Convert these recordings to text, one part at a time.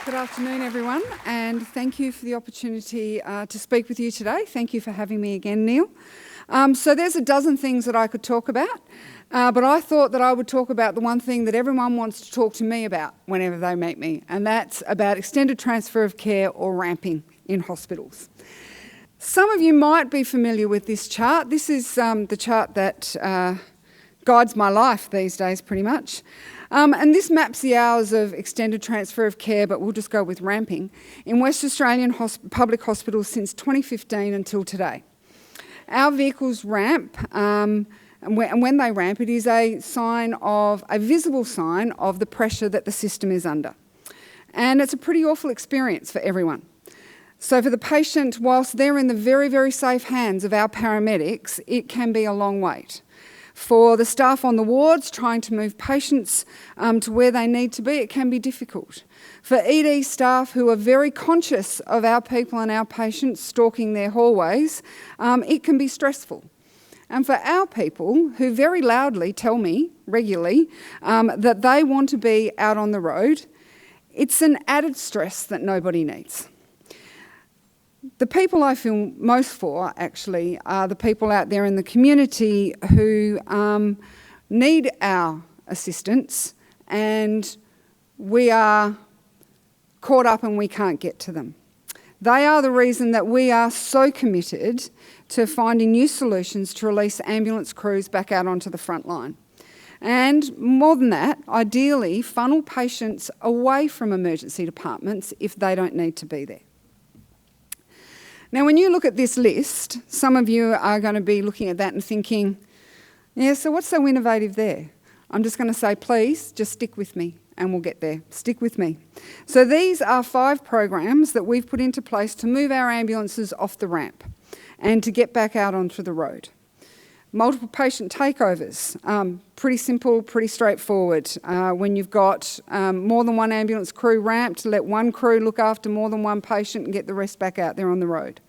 Good afternoon, everyone, and thank you for the opportunity to speak with you today. Thank you for having me again, Neil. So there's a dozen things that I could talk about, but I thought that I would talk about the one thing that everyone wants to talk to me about whenever they meet me, and that's about extended transfer of care or ramping in hospitals. Some of you might be familiar with this chart. This is the chart that guides my life these days, pretty much. And this maps the hours of extended transfer of care, but we'll just go with ramping, in West Australian public hospitals since 2015 until today. Our vehicles ramp, and when they ramp, it is a visible sign of the pressure that the system is under. And it's a pretty awful experience for everyone. So for the patient, whilst they're in the very, very safe hands of our paramedics, it can be a long wait. For the staff on the wards trying to move patients to where they need to be, it can be difficult. For ED staff who are very conscious of our people and our patients stalking their hallways, it can be stressful. And for our people who very loudly tell me regularly that they want to be out on the road, it's an added stress that nobody needs. The people I feel most for, actually, are the people out there in the community who need our assistance and we are caught up and we can't get to them. They are the reason that we are so committed to finding new solutions to release ambulance crews back out onto the front line. And more than that, ideally, funnel patients away from emergency departments if they don't need to be there. Now, when you look at this list, some of you are going to be looking at that and thinking, yeah, so what's so innovative there? I'm just going to say, please, just stick with me and we'll get there. Stick with me. So these are 5 programs that we've put into place to move our ambulances off the ramp and to get back out onto the road. Multiple patient takeovers, pretty simple, pretty straightforward. When you've got more than one ambulance crew ramped, let one crew look after more than one patient and get the rest back out there on the road.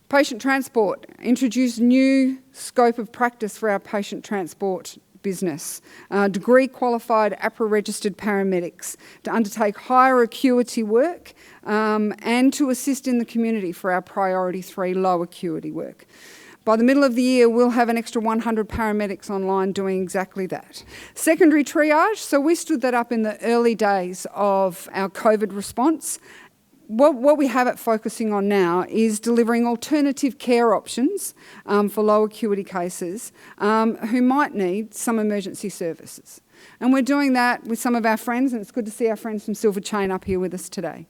Patient transport, introduce new scope of practice for our patient transport business. Degree qualified APRA registered paramedics to undertake higher acuity work and to assist in the community for our priority 3 low acuity work. By the middle of the year, we'll have an extra 100 paramedics online doing exactly that. Secondary triage, so we stood that up in the early days of our COVID response. What we have it focusing on now is delivering alternative care options for low acuity cases who might need some emergency services. And we're doing that with some of our friends, and it's good to see our friends from Silver Chain up here with us today.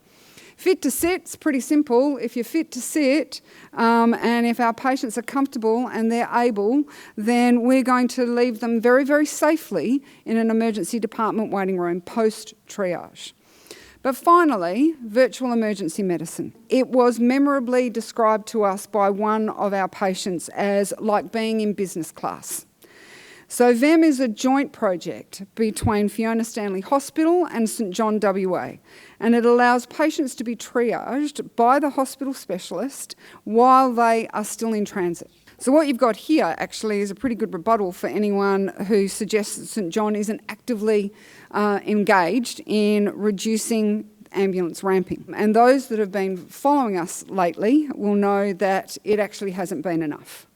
Fit to sit, it's pretty simple. If you're fit to sit and if our patients are comfortable and they're able, then we're going to leave them very, very safely in an emergency department waiting room post-triage. But finally, virtual emergency medicine. It was memorably described to us by one of our patients as like being in business class. So VEM is a joint project between Fiona Stanley Hospital and St John WA, and it allows patients to be triaged by the hospital specialist while they are still in transit. So what you've got here actually is a pretty good rebuttal for anyone who suggests that St John isn't actively engaged in reducing ambulance ramping. And those that have been following us lately will know that it actually hasn't been enough.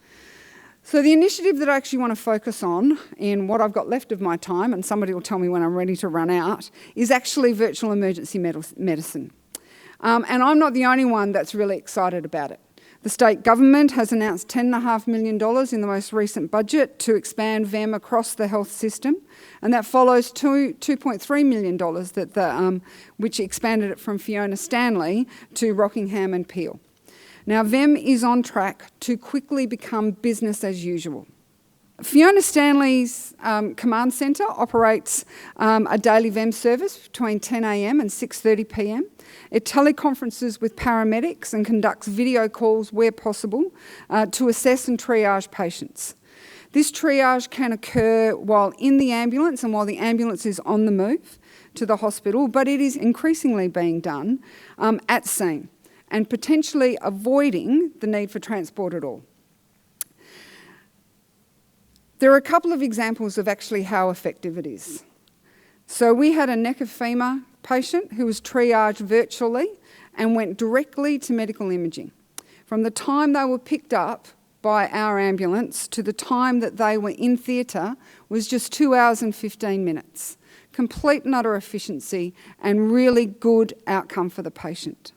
So the initiative that I actually want to focus on in what I've got left of my time, and somebody will tell me when I'm ready to run out, is actually virtual emergency medicine. And I'm not the only one that's really excited about it. The state government has announced $10.5 million in the most recent budget to expand VEM across the health system, and that follows $2.3 million which expanded it from Fiona Stanley to Rockingham and Peel. Now, VEM is on track to quickly become business as usual. Fiona Stanley's command centre operates a daily VEM service between 10 a.m. and 6:30 p.m. It teleconferences with paramedics and conducts video calls where possible to assess and triage patients. This triage can occur while in the ambulance and while the ambulance is on the move to the hospital, but it is increasingly being done at scene and potentially avoiding the need for transport at all. There are a couple of examples of actually how effective it is. So we had a neck of femur patient who was triaged virtually and went directly to medical imaging. From the time they were picked up by our ambulance to the time that they were in theatre was just 2 hours and 15 minutes. Complete and utter efficiency and really good outcome for the patient.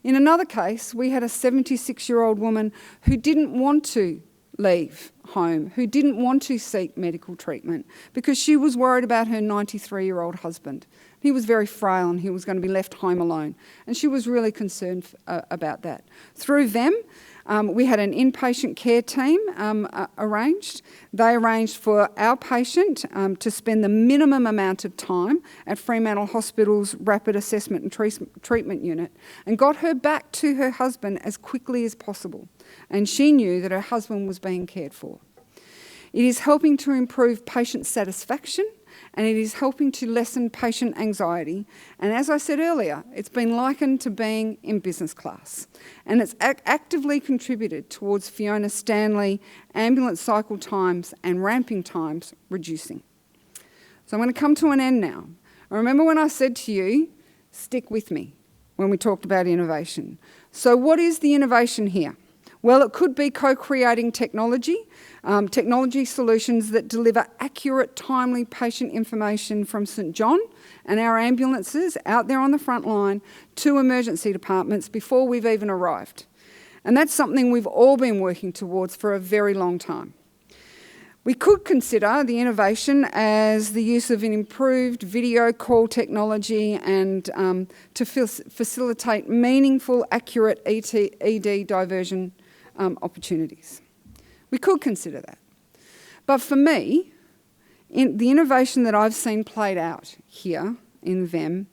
In another case, we had a 76-year-old woman who didn't want to leave home, who didn't want to seek medical treatment because she was worried about her 93-year-old husband. He was very frail and he was going to be left home alone, and she was really concerned about that. Through them, we had an inpatient care team arranged. They arranged for our patient to spend the minimum amount of time at Fremantle Hospital's Rapid Assessment and Treatment Unit and got her back to her husband as quickly as possible. And she knew that her husband was being cared for. It is helping to improve patient satisfaction, and it is helping to lessen patient anxiety. And as I said earlier, it's been likened to being in business class. And it's actively contributed towards Fiona Stanley ambulance cycle times and ramping times reducing. So I'm going to come to an end now. I remember when I said to you, stick with me, when we talked about innovation. So what is the innovation here? Well, it could be co-creating technology solutions that deliver accurate, timely patient information from St John and our ambulances out there on the front line to emergency departments before we've even arrived. And that's something we've all been working towards for a very long time. We could consider the innovation as the use of an improved video call technology and to facilitate meaningful, accurate ED diversion opportunities. We could consider that. But for me, the innovation that I've seen played out here in VEM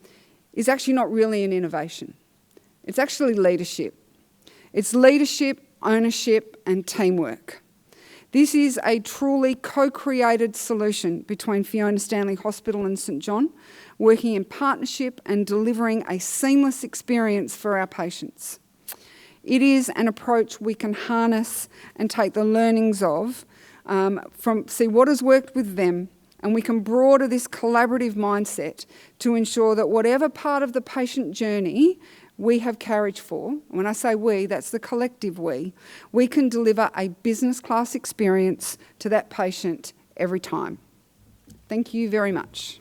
is actually not really an innovation. It's actually leadership. It's leadership, ownership, and teamwork. This is a truly co-created solution between Fiona Stanley Hospital and St John, working in partnership and delivering a seamless experience for our patients. It is an approach we can harness and take the learnings of, see what has worked with them, and we can broaden this collaborative mindset to ensure that whatever part of the patient journey we have carriage for, when I say we, that's the collective we can deliver a business class experience to that patient every time. Thank you very much.